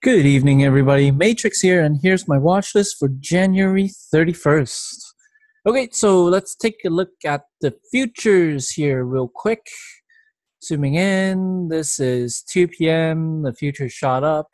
Good evening, everybody. Matrix here, and here's my watch list for January 31st. Okay, so let's take a look at the futures here real quick. Zooming in, this is 2 p.m. The future shot up.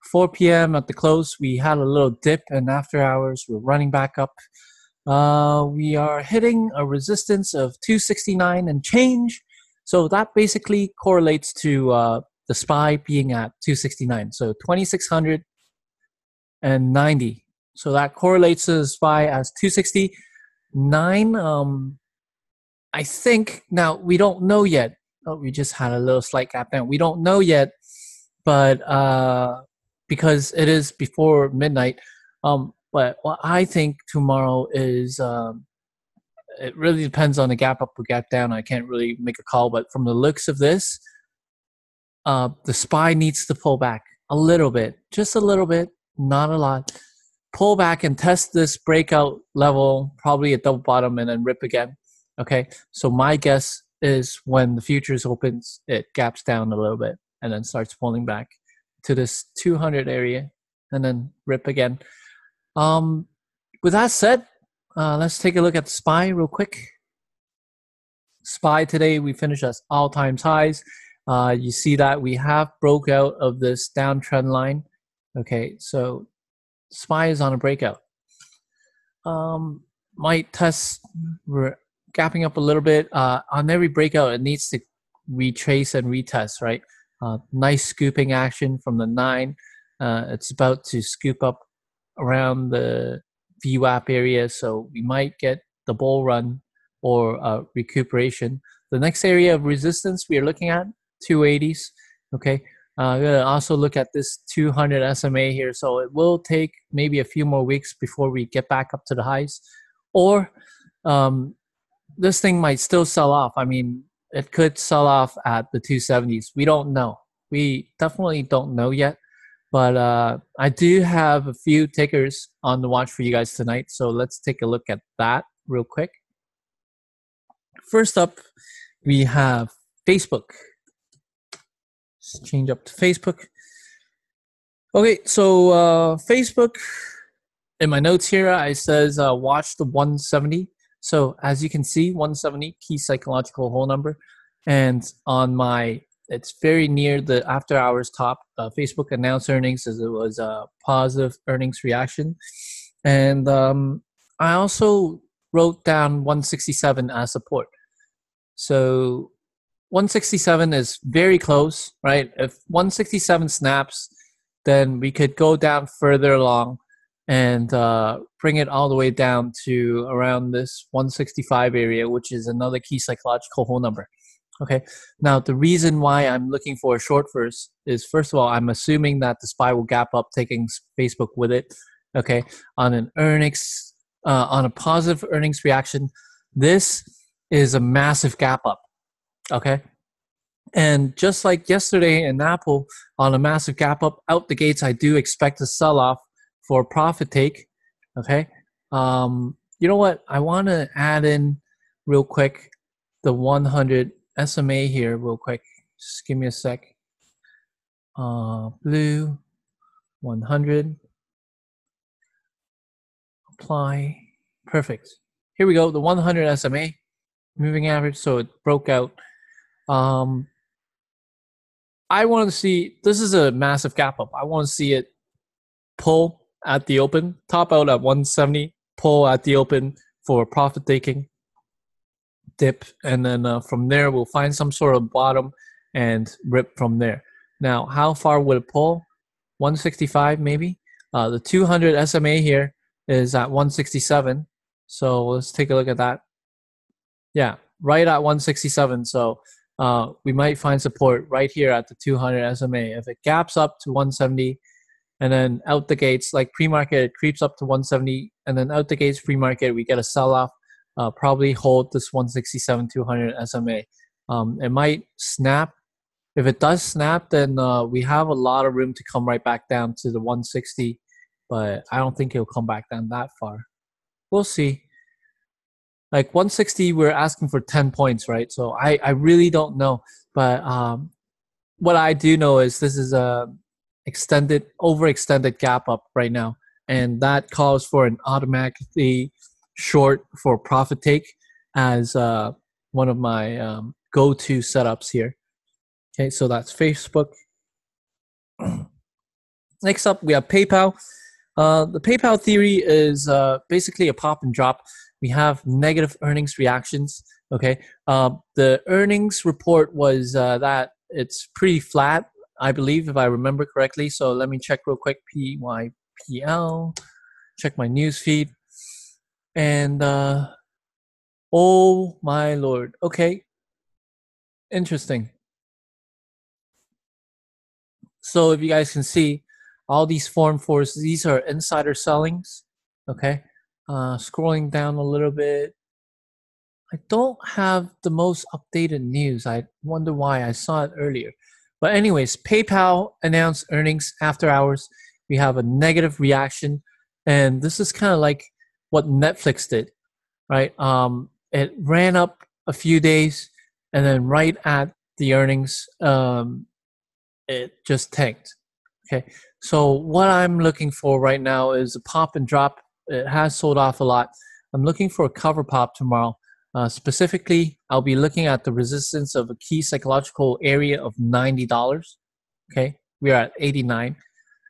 4 p.m. at the close, we had a little dip, and after hours, we're running back up. We are hitting a resistance of 269 and change. So that basically correlates to the SPY being at 269, so 2690. So that correlates to the SPY as 269. I think now we don't know yet. Oh, we just had a little slight gap down. We don't know yet, but because it is before midnight. But what I think tomorrow is it really depends on the gap up or gap down. I can't really make a call, but from the looks of this, the SPY needs to pull back a little bit, just a little bit, not a lot. Pull back and test this breakout level, probably a double bottom, and then rip again. Okay, so my guess is when the futures opens, it gaps down a little bit and then starts pulling back to this 200 area and then rip again. With that said, let's take a look at the SPY real quick. SPY today, we finished at all-time highs. You see that we have broke out of this downtrend line. Okay, so SPY is on a breakout. Might test, we're gapping up a little bit. On every breakout, it needs to retrace and retest, right? Nice scooping action from the 9. It's about to scoop up around the VWAP area, so we might get the bull run or recuperation. The next area of resistance we are looking at 280s. Okay, I'm gonna also look at this 200 SMA here. So it will take maybe a few more weeks before we get back up to the highs, or this thing might still sell off. I mean, it could sell off at the 270s. We don't know. We definitely don't know yet. But I do have a few tickers on the watch for you guys tonight. So let's take a look at that real quick. First up, we have Facebook. Let's change up to Facebook. Okay, so Facebook, in my notes here, it says watch the 170. So as you can see, 170, key psychological whole number. And on my, it's very near the after hours top. Facebook announced earnings as it was a positive earnings reaction. And I also wrote down 167 as support. So 167 is very close, right? If 167 snaps, then we could go down further along and bring it all the way down to around this 165 area, which is another key psychological whole number. Okay, now the reason why I'm looking for a short first is, first of all, I'm assuming that the SPY will gap up, taking Facebook with it. Okay, on an earnings, on a positive earnings reaction, this is a massive gap up. Okay, and just like yesterday in Apple, on a massive gap up out the gates, I do expect a sell off for a profit take. Okay, you know what? I want to add in real quick the 100 SMA here real quick. Just give me a sec. Blue 100. Apply. Perfect. Here we go. The 100 SMA moving average. So it broke out. I want to see, this is a massive gap up. I want to see it pull at the open, top out at 170, pull at the open for profit taking, dip, and then from there we'll find some sort of bottom and rip from there. Now, how far would it pull? 165 maybe. The 200 SMA here is at 167. So let's take a look at that. Yeah, right at 167. So we might find support right here at the 200 SMA. If it gaps up to 170 and then out the gates, like pre-market, it creeps up to 170 and then out the gates pre-market, we get a sell-off. Probably hold this 167 200 SMA. It might snap. If it does snap, then we have a lot of room to come right back down to the 160, but I don't think it'll come back down that far. We'll see. Like 160, we're asking for 10 points, right? So I really don't know. But what I do know is this is a overextended gap up right now, and that calls for an automatically short for profit take as one of my go-to setups here. Okay, so that's Facebook. Next up, we have PayPal. The PayPal theory is basically a pop and drop. We have negative earnings reactions. Okay, the earnings report was that it's pretty flat, I believe, if I remember correctly. So let me check real quick. PYPL. Check my news feed, and oh my lord. Okay, interesting. So if you guys can see, all these form fours, these are insider sellings. Okay, scrolling down a little bit. I don't have the most updated news. I wonder why. I saw it earlier. But anyways, PayPal announced earnings after hours. We have a negative reaction, and this is kind of like what Netflix did, right? It ran up a few days, and then right at the earnings, it just tanked. Okay, so what I'm looking for right now is a pop and drop. It has sold off a lot. I'm looking for a cover pop tomorrow. Specifically, I'll be looking at the resistance of a key psychological area of $90. Okay, we are at 89,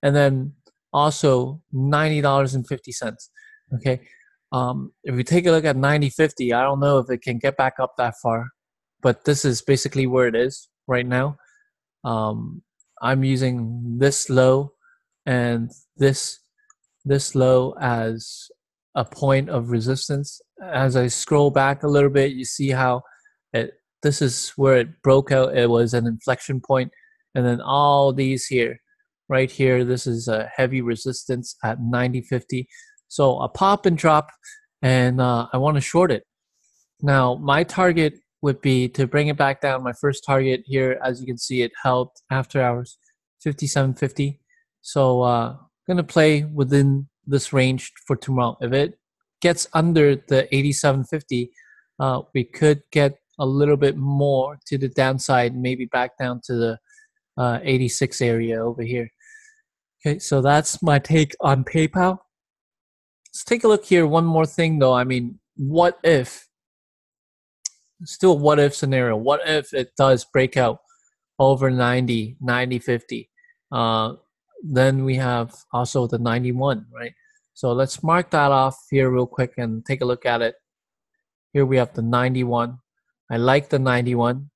and then also $90.50. Okay, if we take a look at 90.50, I don't know if it can get back up that far, but this is basically where it is right now. I'm using this low and this low as a point of resistance. As I scroll back a little bit, you see how this is where it broke out. It was an inflection point, and then all these here, right here, this is a heavy resistance at 90.50. So a pop and drop, and I want to short it. Now my target would be to bring it back down. My first target here, as you can see, it held after hours, 57.50. So gonna play within this range for tomorrow. If it gets under the 87.50, we could get a little bit more to the downside, maybe back down to the 86 area over here. Okay, so that's my take on PayPal. Let's take a look here. One more thing though. I mean, what if? Still what if scenario. What if it does break out over 90, 50? Then we have also the 91, right? So let's mark that off here real quick and take a look at it. Here we have the 91. I like the 91.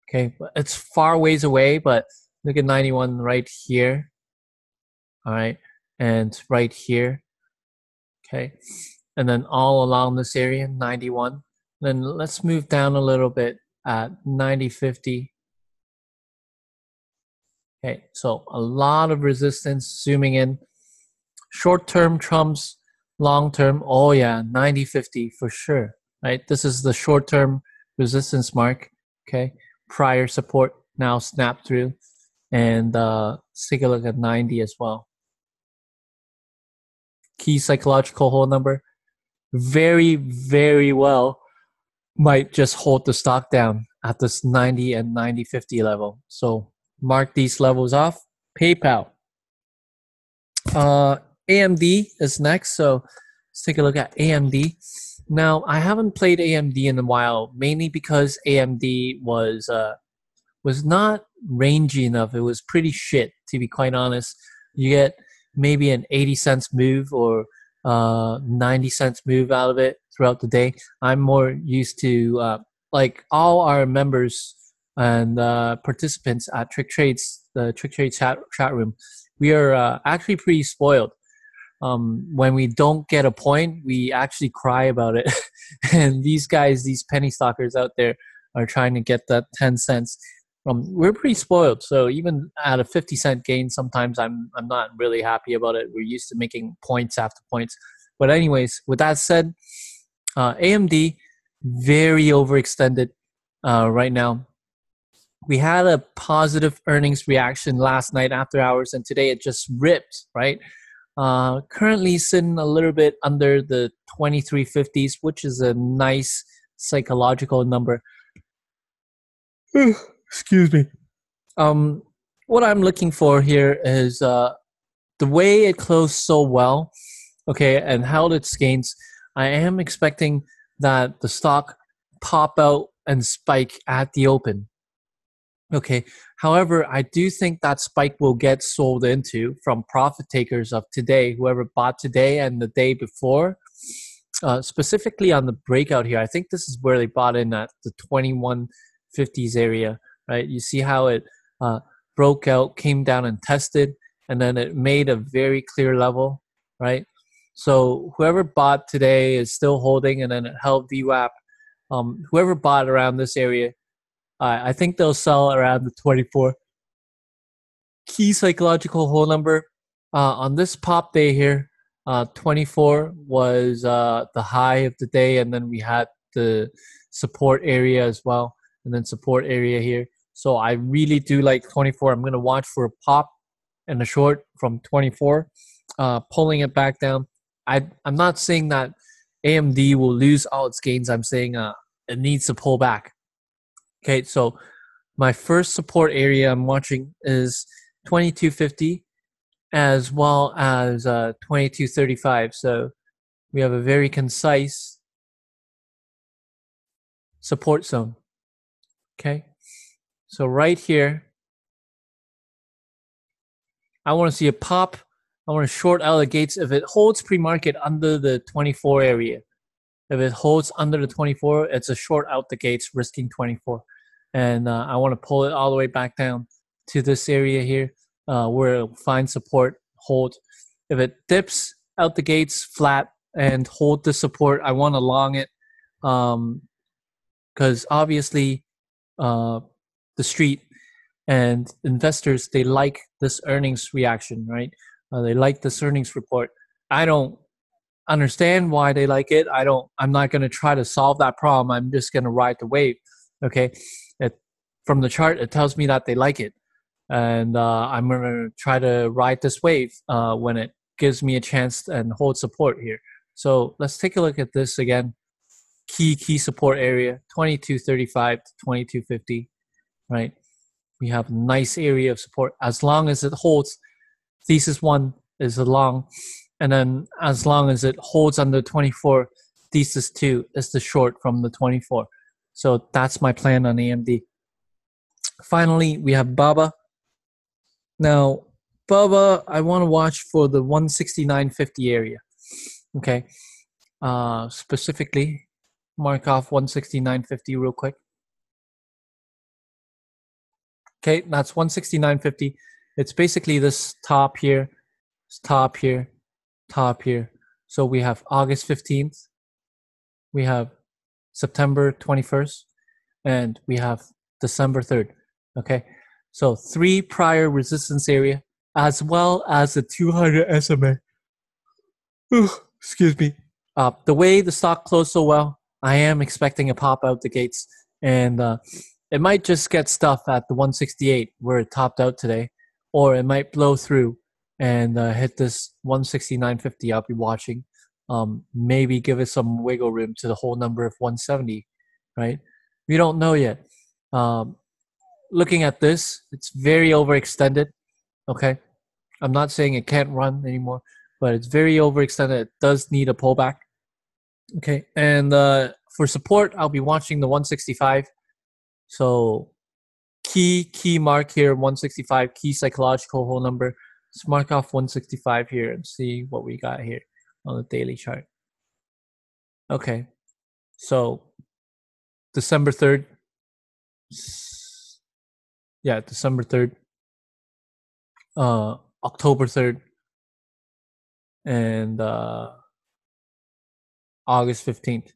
Okay, it's far ways away, but look at 91 right here. All right, and right here. Okay, and then all along this area, 91. Then let's move down a little bit at 90.50. Okay, so a lot of resistance. Zooming in. Short-term trumps long-term. Oh yeah, 90.50 for sure. Right, this is the short-term resistance mark. Okay, prior support now snapped through, and let's take a look at 90 as well. Key psychological hold number. Very, very well might just hold the stock down at this 90 and 90.50 level. So mark these levels off. PayPal. AMD is next. So let's take a look at AMD. Now, I haven't played AMD in a while, mainly because AMD was not rangy enough. It was pretty shit, to be quite honest. You get maybe an 80 cents move or 90 cents move out of it throughout the day. I'm more used to like all our members and participants at Trick Trades, the Trick Trades chat room. We are actually pretty spoiled. When we don't get a point, we actually cry about it. And these guys, these penny stockers out there, are trying to get that 10 cents. We're pretty spoiled, so even at a 50-cent gain, sometimes I'm not really happy about it. We're used to making points after points. But anyways, with that said, AMD very overextended right now. We had a positive earnings reaction last night after hours, and today it just ripped, right? Currently sitting a little bit under the 2350s, which is a nice psychological number. Excuse me. what I'm looking for here is the way it closed so well, okay, and held its gains. I am expecting that the stock pop out and spike at the open. Okay. However, I do think that spike will get sold into from profit takers of today, whoever bought today and the day before. Specifically on the breakout here, I think this is where they bought in at the 2150s area, right? You see how it broke out, came down and tested, and then it made a very clear level, right? So whoever bought today is still holding, and then it held VWAP. Whoever bought around this area, I think they'll sell around the 24. Key psychological whole number on this pop day here, 24 was the high of the day, and then we had the support area as well, and then support area here. So I really do like 24. I'm going to watch for a pop and a short from 24, pulling it back down. I'm not saying that AMD will lose all its gains. I'm saying it needs to pull back. Okay, so my first support area I'm watching is 2250 as well as 2235. So we have a very concise support zone. Okay, so right here, I want to see a pop. I want to short out the gates. If it holds pre-market under the 24 area, if it holds under the 24, it's a short out the gates, risking 24. And I want to pull it all the way back down to this area here where it'll find support, hold. If it dips out the gates flat and hold the support, I want to long it because obviously the street and investors, they like this earnings reaction, right? They like this earnings report. I don't understand why they like it. I'm not going to try to solve that problem. I'm just going to ride the wave. Okay. From the chart, it tells me that they like it. And I'm going to try to ride this wave when it gives me a chance and hold support here. So let's take a look at this again. Key support area, 2235 to 2250, right? We have a nice area of support. As long as it holds, thesis 1 is the long. And then as long as it holds under 24, thesis 2 is the short from the 24. So that's my plan on AMD. Finally, we have BABA. Now, BABA, I want to watch for the 169.50 area. Okay. Specifically, mark off 169.50 real quick. Okay, that's 169.50. It's basically this top here, top here, top here. So we have August 15th, we have September 21st, and we have December 3rd. Okay, so 3 prior resistance area as well as the 200 SMA. Excuse me. The way the stock closed so well, I am expecting a pop out the gates, and it might just get stuff at the 168 where it topped out today, or it might blow through and hit this 169.50. I'll be watching. Maybe give it some wiggle room to the whole number of 170, right? We don't know yet. Looking at this, it's very overextended. Okay, I'm not saying it can't run anymore, but it's very overextended. It does need a pullback. Okay, and for support, I'll be watching the 165. So key mark here, 165, key psychological whole number. Let's mark off 165 here and see what we got here on the daily chart. Okay, so December 3rd. Yeah, December 3rd, October 3rd, and August 15th.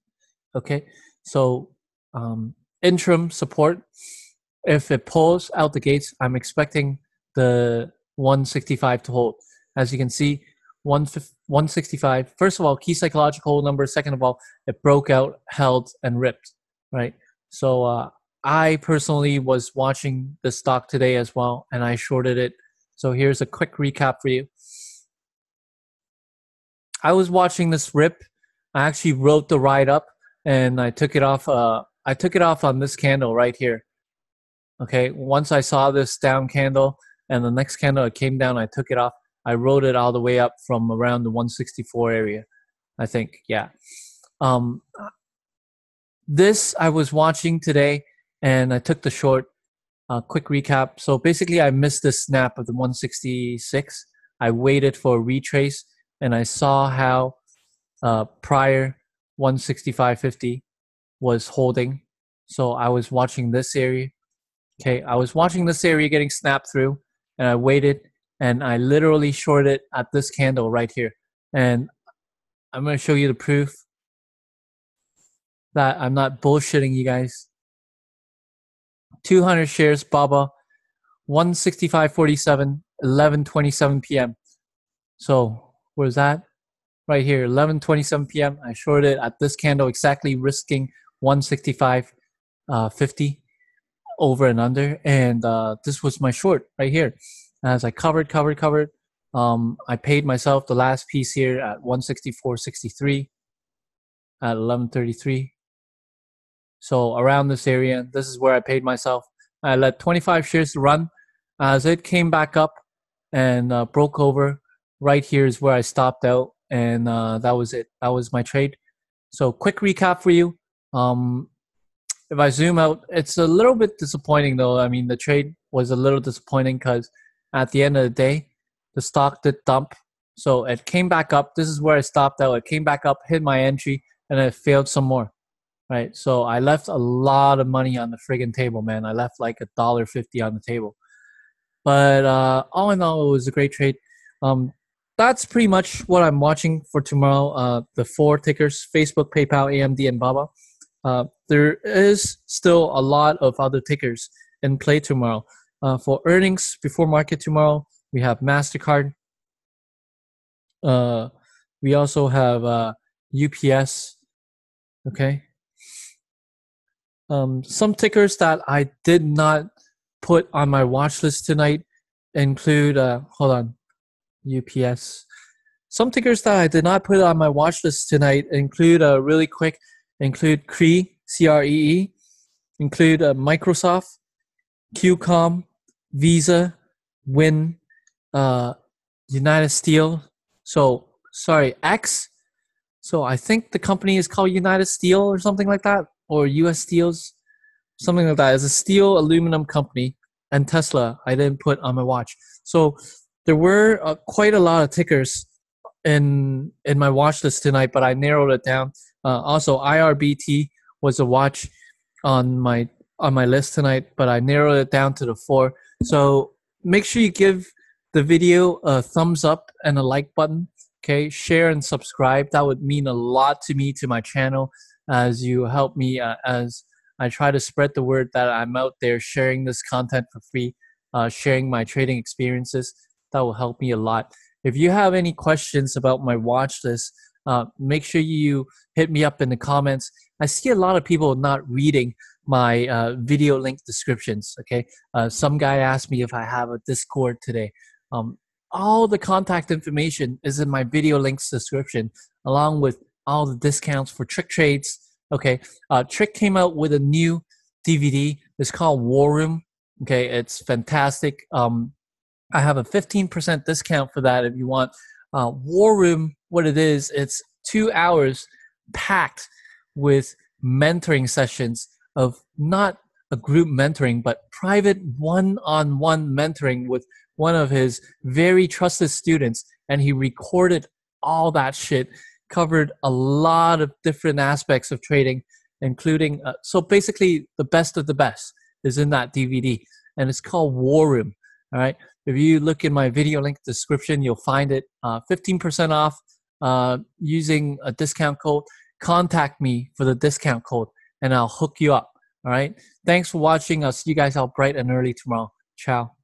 Okay, so interim support, if it pulls out the gates, I'm expecting the 165 to hold. As you can see, 165, first of all, key psychological number. Second of all, it broke out, held, and ripped, right? So I personally was watching the stock today as well, and I shorted it. So here's a quick recap for you. I was watching this rip. I actually wrote the ride up, and I took it off. I took it off on this candle right here. Okay, once I saw this down candle, and the next candle it came down. I took it off. I rode it all the way up from around the 164 area, I think. Yeah. This I was watching today, and I took the short. Quick recap. So basically, I missed the snap of the 166. I waited for a retrace, and I saw how prior 165.50 was holding. So I was watching this area. Okay, I was watching this area getting snapped through, and I waited, and I literally shorted at this candle right here. And I'm going to show you the proof that I'm not bullshitting you guys. 200 shares, Baba, 165.47, 11:27 p.m. So where's that? Right here, 11:27 p.m. I shorted at this candle, exactly risking 165.50 over and under, and this was my short right here. As I covered. I paid myself the last piece here at 164.63 at 11:33. So around this area, this is where I paid myself. I let 25 shares run. As it came back up and broke over, right here is where I stopped out, and that was it. That was my trade. So quick recap for you. If I zoom out, it's a little bit disappointing though. I mean, the trade was a little disappointing because at the end of the day, the stock did dump. So it came back up. This is where I stopped out. It came back up, hit my entry, and it failed some more. Right, so I left a lot of money on the friggin' table, man. I left like $1.50 on the table. But all in all, it was a great trade. That's pretty much what I'm watching for tomorrow. The 4 tickers: Facebook, PayPal, AMD, and Baba. There is still a lot of other tickers in play tomorrow. For earnings before market tomorrow, we have MasterCard. We also have UPS. Okay. Some tickers that I did not put on my watch list tonight include, hold on, UPS. Some tickers that I did not put on my watch list tonight include, really quick, include CREE, C-R-E-E, include Microsoft, QCOM, Visa, Win, United Steel. So, sorry, X. So I think the company is called United Steel or something like that. Or U.S. Steels, something like that. It's a steel aluminum company, and Tesla I didn't put on my watch. So there were quite a lot of tickers in my watch list tonight, but I narrowed it down. Also, IRBT was a watch on my list tonight, but I narrowed it down to the 4. So make sure you give the video a thumbs up and a like button. Okay, share and subscribe. That would mean a lot to me, to my channel, as you help me as I try to spread the word that I'm out there sharing this content for free, sharing my trading experiences. That will help me a lot. If you have any questions about my watch list, make sure you hit me up in the comments. I see a lot of people not reading my video link descriptions. Okay, some guy asked me if I have a Discord today. All the contact information is in my video links description, along with all the discounts for Trick trades. Okay, Trick came out with a new DVD. It's called War Room. Okay, it's fantastic. I have a 15% discount for that if you want. War Room, what it is, it's 2 hours packed with mentoring sessions of not a group mentoring, but private one-on-one mentoring with one of his very trusted students. And he recorded all that shit, covered a lot of different aspects of trading, including, so basically the best of the best is in that DVD. And it's called War Room. All right. If you look in my video link description, you'll find it 15% off using a discount code. Contact me for the discount code and I'll hook you up. All right. Thanks for watching. I'll see you guys out bright and early tomorrow. Ciao.